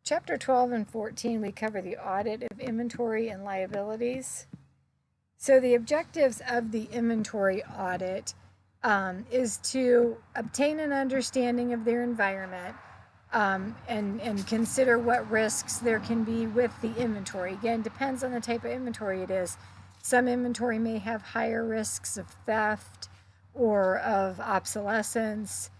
Chapter 12 and 14, we cover the audit of inventory and liabilities. So the objectives of the inventory audit is to obtain an understanding of their environment and consider what risks there can be with the inventory. Again, depends on the type of inventory it is. Some inventory may have higher risks of theft or of obsolescence.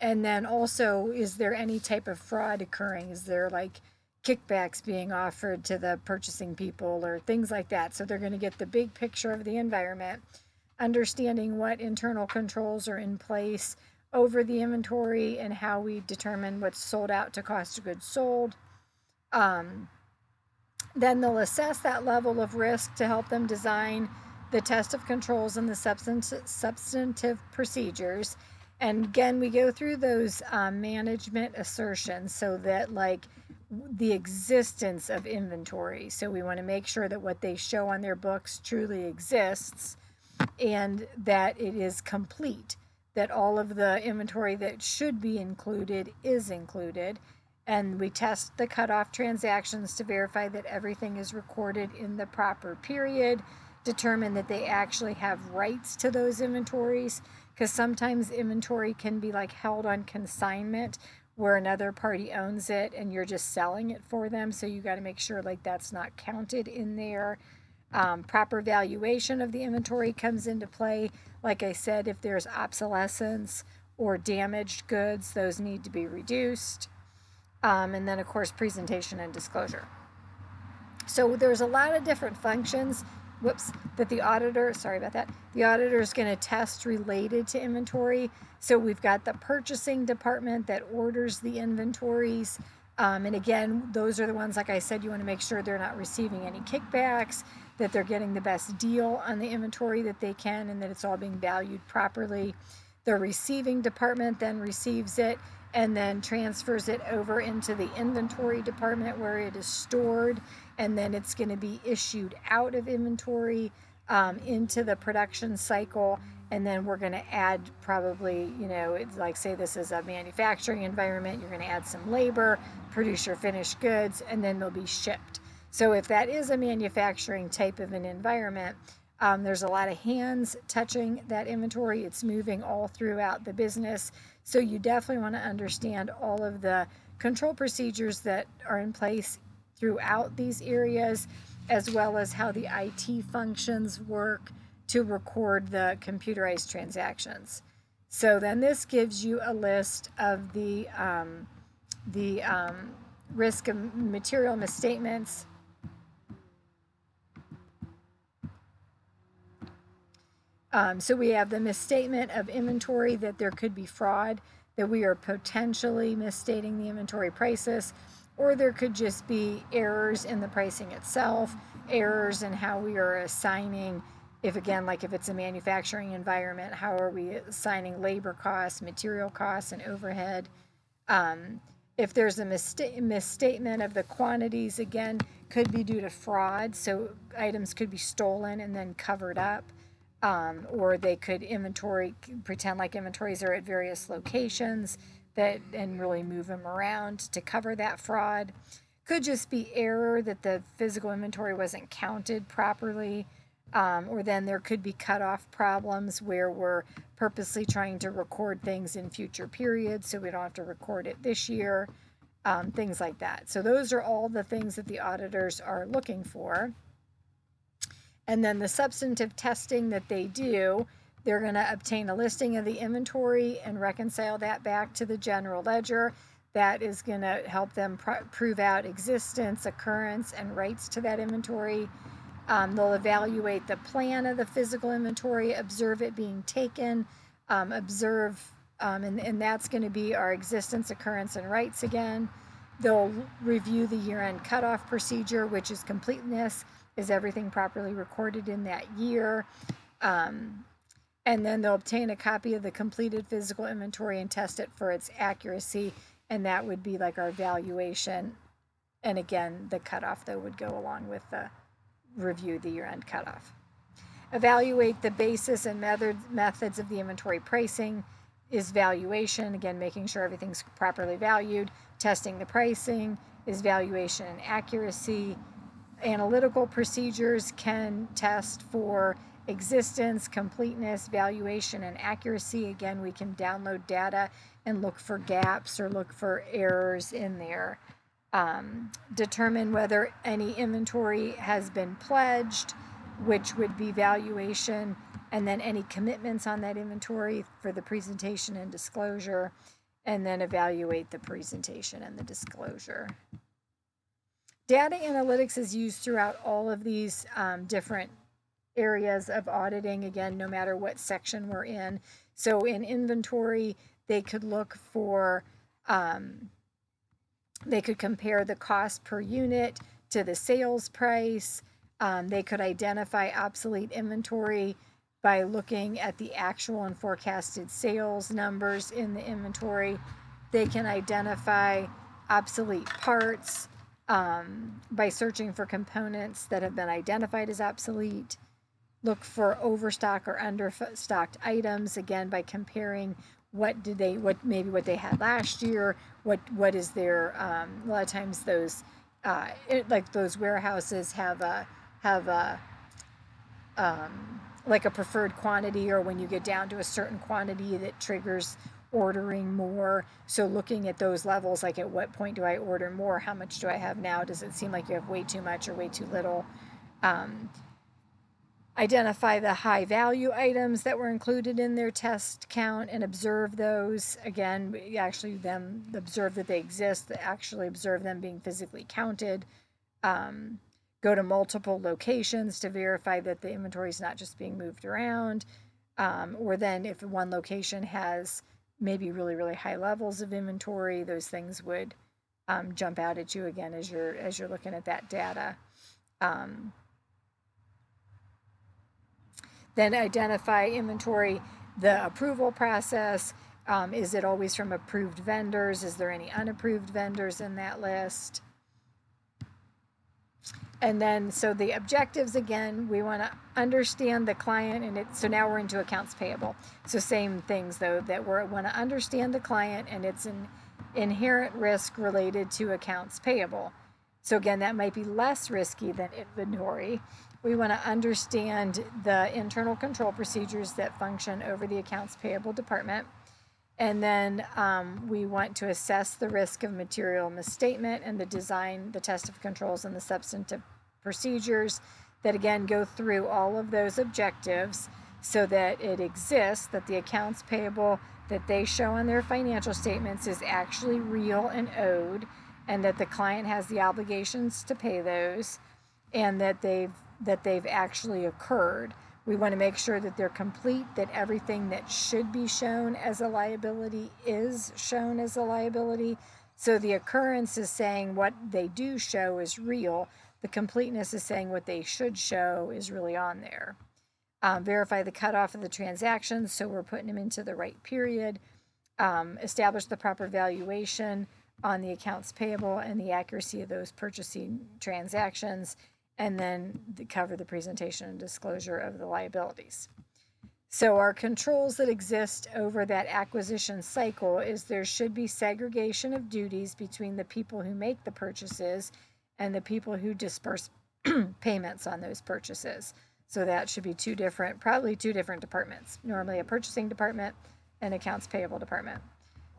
And then also, is there any type of fraud occurring? Is there like kickbacks being offered to the purchasing people or things like that? So they're going to get the big picture of the environment, understanding what internal controls are in place over the inventory and how we determine what's sold out to cost of goods sold. Then they'll assess that level of risk to help them design the test of controls and the substantive procedures. And again, we go through those management assertions so that like the existence of inventory. So we want to make sure that what they show on their books truly exists and that it is complete, that all of the inventory that should be included is included. And we test the cutoff transactions to verify that everything is recorded in the proper period, determine that they actually have rights to those inventories, because sometimes inventory can be like held on consignment where another party owns it and you're just selling it for them. So you got to make sure like that's not counted in there. Proper valuation of the inventory comes into play. Like I said, if there's obsolescence or damaged goods, those need to be reduced. And then of course, presentation and disclosure. So there's a lot of different functions that the auditor is going to test related to inventory. So we've got the purchasing department that orders the inventories. And again, those are the ones, like I said, you want to make sure they're not receiving any kickbacks, that they're getting the best deal on the inventory that they can, and that it's all being valued properly. The receiving department then receives it and then transfers it over into the inventory department where it is stored, and then it's going to be issued out of inventory into the production cycle. And then we're going to add probably, it's like, say this is a manufacturing environment, you're going to add some labor, produce your finished goods, and then they'll be shipped. So if that is a manufacturing type of an environment, there's a lot of hands touching that inventory. It's moving all throughout the business. So you definitely want to understand all of the control procedures that are in place throughout these areas, as well as how the IT functions work to record the computerized transactions. So then this gives you a list of the risk of material misstatements. So we have the misstatement of inventory, that there could be fraud, that we are potentially misstating the inventory prices, or there could just be errors in the pricing itself, errors in how we are assigning, if it's a manufacturing environment, how are we assigning labor costs, material costs, and overhead. If there's a misstatement of the quantities, again, could be due to fraud, so items could be stolen and then covered up. Or they could pretend like inventories are at various locations and really move them around to cover that fraud. Could just be error that the physical inventory wasn't counted properly. Or then there could be cutoff problems where we're purposely trying to record things in future periods so we don't have to record it this year. Things like that. So those are all the things that the auditors are looking for. And then the substantive testing that they do, they're going to obtain a listing of the inventory and reconcile that back to the general ledger. That is going to help them prove out existence, occurrence, and rights to that inventory. They'll evaluate the plan of the physical inventory, observe it being taken, and that's going to be our existence, occurrence, and rights again. They'll review the year-end cutoff procedure, which is completeness. Is everything properly recorded in that year? And then they'll obtain a copy of the completed physical inventory and test it for its accuracy. And that would be like our valuation. And again, the cutoff, though, would go along with the review, the year-end cutoff. Evaluate the basis and methods of the inventory pricing is valuation. Again, making sure everything's properly valued. testing the pricing is valuation and accuracy. Analytical procedures can test for existence, completeness, valuation, and accuracy. Again, we can download data and look for gaps or look for errors in there. Determine whether any inventory has been pledged, which would be valuation, and then any commitments on that inventory for the presentation and disclosure, and then evaluate the presentation and the disclosure. Data analytics is used throughout all of these different areas of auditing, again, no matter what section we're in. So in inventory, they could look for, they could compare the cost per unit to the sales price. They could identify obsolete inventory by looking at the actual and forecasted sales numbers in the inventory. They can identify obsolete parts by searching for components that have been identified as obsolete. Look for overstock or understocked items, again, by comparing what they had last year, what is their, a lot of times those, like those warehouses have a like a preferred quantity, or when you get down to a certain quantity that triggers ordering more. So looking at those levels, like at what point do I order more? How much do I have now? Does it seem like you have way too much or way too little? Identify the high value items that were included in their test count and observe those. Again, actually them observe that they exist, actually observe them being physically counted. Go to multiple locations to verify that the inventory is not just being moved around. Or then if one location has maybe really, really high levels of inventory, those things would jump out at you again as you're looking at that data. Then identify inventory, the approval process. Is it always from approved vendors? Is there any unapproved vendors in that list? And then, so the objectives, again, we want to understand the client, and so now we're into accounts payable. So same things though, that we want to understand the client and its an inherent risk related to accounts payable. So again, that might be less risky than inventory. We want to understand the internal control procedures that function over the accounts payable department. And then we want to assess the risk of material misstatement and the design, the test of controls, and the substantive procedures that again go through all of those objectives so that it exists, that the accounts payable that they show on their financial statements is actually real and owed, and that the client has the obligations to pay those, and that they've actually occurred. We want to make sure that they're complete, that everything that should be shown as a liability is shown as a liability. So the occurrence is saying what they do show is real. The completeness is saying what they should show is really on there. Verify the cutoff of the transactions, so we're putting them into the right period. Establish the proper valuation on the accounts payable and the accuracy of those purchasing transactions, and then cover the presentation and disclosure of the liabilities. So our controls that exist over that acquisition cycle is there should be segregation of duties between the people who make the purchases and the people who disperse payments on those purchases. So that should be probably two different departments, normally a purchasing department and accounts payable department.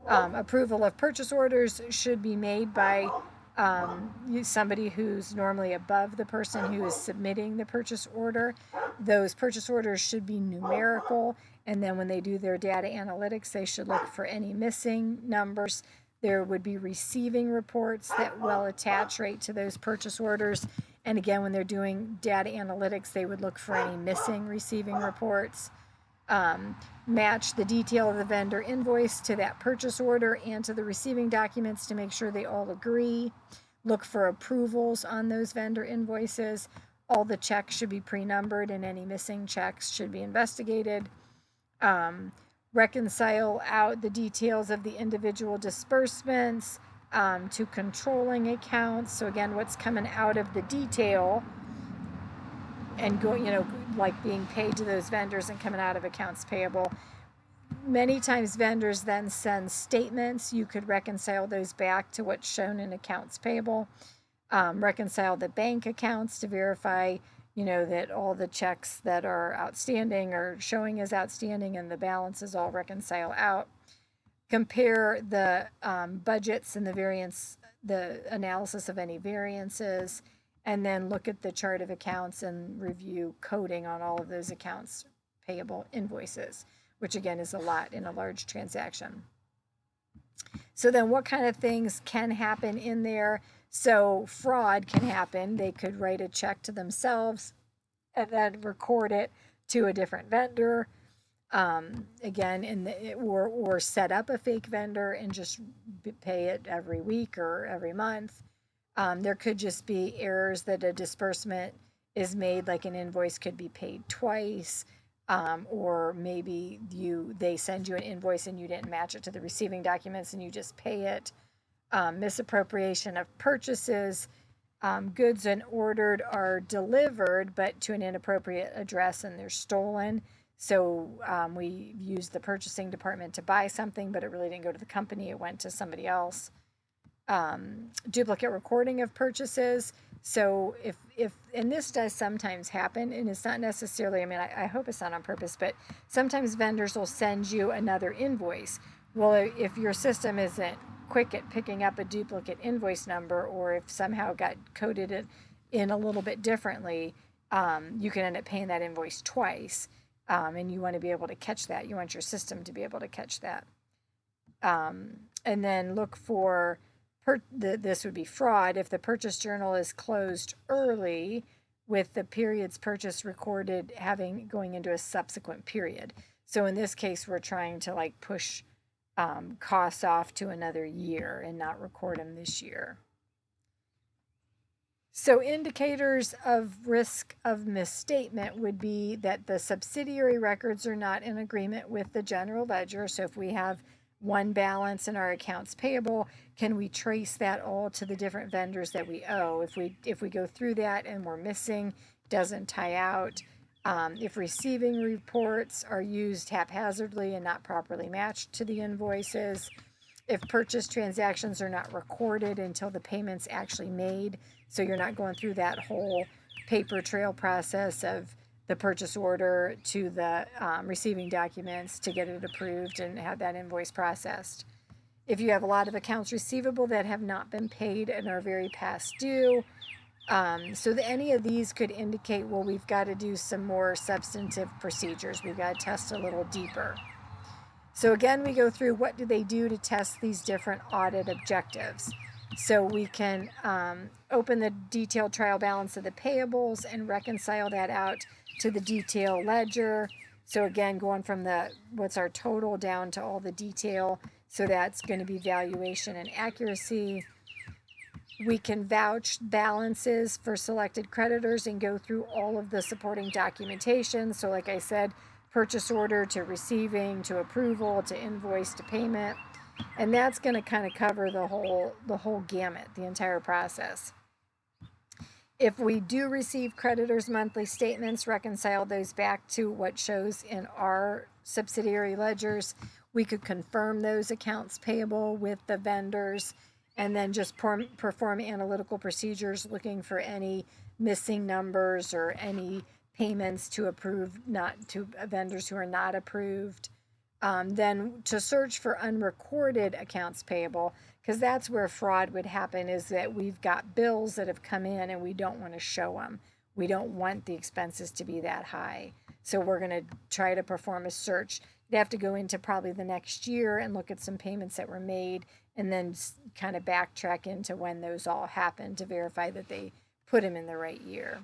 Approval of purchase orders should be made by somebody who's normally above the person who is submitting the purchase order. Those purchase orders should be numerical, and then when they do their data analytics, they should look for any missing numbers. There would be receiving reports that will attach right to those purchase orders. And again, when they're doing data analytics, they would look for any missing receiving reports. Match the detail of the vendor invoice to that purchase order and to the receiving documents to make sure they all agree. Look for approvals on those vendor invoices. All the checks should be pre-numbered and any missing checks should be investigated. Reconcile out the details of the individual disbursements to controlling accounts. So again, what's coming out of the detail and going, like being paid to those vendors and coming out of accounts payable. Many times vendors then send statements. You could reconcile those back to what's shown in accounts payable. Reconcile the bank accounts to verify, that all the checks that are outstanding are showing as outstanding and the balances all reconcile out. Compare the budgets and the analysis of any variances, and then look at the chart of accounts and review coding on all of those accounts payable invoices, which again is a lot in a large transaction. So then what kind of things can happen in there? So fraud can happen. They could write a check to themselves and then record it to a different vendor. Again, or set up a fake vendor and just pay it every week or every month. There could just be errors that a disbursement is made, like an invoice could be paid twice. Or maybe they send you an invoice and you didn't match it to the receiving documents and you just pay it. Misappropriation of purchases. Goods ordered are delivered but to an inappropriate address and they're stolen. So we used the purchasing department to buy something, but it really didn't go to the company. It went to somebody else. Duplicate recording of purchases. So and this does sometimes happen, and it's not necessarily, I hope it's not on purpose, but sometimes vendors will send you another invoice. Well, if your system isn't quick at picking up a duplicate invoice number, or if somehow got coded in a little bit differently, you can end up paying that invoice twice. And you want to be able to catch that. You want your system to be able to catch that. And then look for, this would be fraud, if the purchase journal is closed early with the period's purchase recorded going into a subsequent period. So in this case, we're trying to push costs off to another year and not record them this year. So indicators of risk of misstatement would be that the subsidiary records are not in agreement with the general ledger. So if we have one balance in our accounts payable, can we trace that all to the different vendors that we owe? If we go through that and we're missing, doesn't tie out. If receiving reports are used haphazardly and not properly matched to the invoices. If purchase transactions are not recorded until the payment's actually made, so you're not going through that whole paper trail process of the purchase order to the receiving documents to get it approved and have that invoice processed. If you have a lot of accounts receivable that have not been paid and are very past due, so any of these could indicate, well, we've got to do some more substantive procedures. We've got to test a little deeper. So again, we go through what do they do to test these different audit objectives. So we can open the detailed trial balance of the payables and reconcile that out to the detail ledger. So again, going from what's our total down to all the detail. So that's going to be valuation and accuracy. We can vouch balances for selected creditors and go through all of the supporting documentation. So like I said, purchase order to receiving to approval to invoice to payment, and that's going to kind of cover the whole gamut, the entire process. If we do receive creditors' monthly statements, reconcile those back to what shows in our subsidiary ledgers. We could confirm those accounts payable with the vendors, and then just perform analytical procedures looking for any missing numbers or any payments to vendors who are not approved. Then to search for unrecorded accounts payable, because that's where fraud would happen, is that we've got bills that have come in and we don't want to show them. We don't want the expenses to be that high. So we're going to try to perform a search. You'd have to go into probably the next year and look at some payments that were made and then kind of backtrack into when those all happened to verify that they put them in the right year.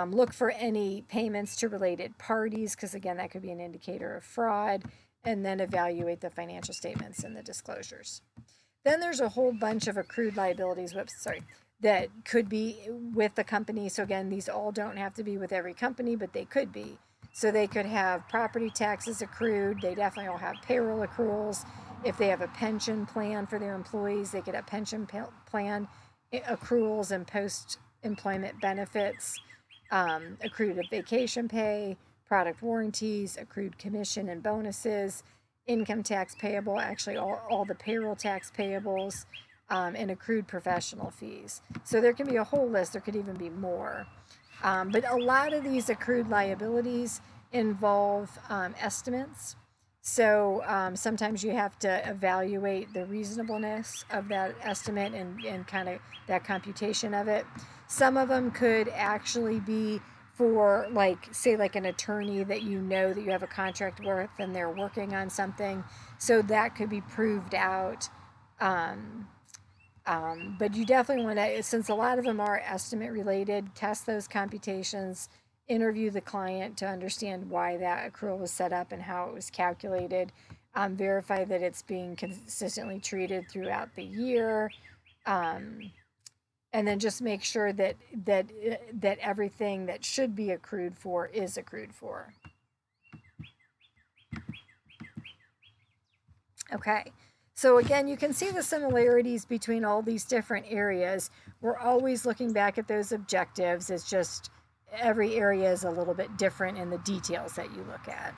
Look for any payments to related parties, because again, that could be an indicator of fraud, and then evaluate the financial statements and the disclosures. Then there's a whole bunch of accrued liabilities, that could be with the company. So again, these all don't have to be with every company, but they could be. So they could have property taxes accrued. They definitely all have payroll accruals. If they have a pension plan for their employees, they could have pension plan accruals and post-employment benefits. Accrued vacation pay, product warranties, accrued commission and bonuses, income tax payable, actually all the payroll tax payables, and accrued professional fees. So there can be a whole list, there could even be more. But a lot of these accrued liabilities involve estimates. So sometimes you have to evaluate the reasonableness of that estimate and kind of that computation of it. Some of them could actually be for, like, say, like an attorney that you know that you have a contract with and they're working on something. So that could be proved out. But you definitely want to, since a lot of them are estimate related, test those computations, interview the client to understand why that accrual was set up and how it was calculated, verify that it's being consistently treated throughout the year, and then just make sure that everything that should be accrued for is accrued for. Okay. So again, you can see the similarities between all these different areas. We're always looking back at those objectives. It's just every area is a little bit different in the details that you look at.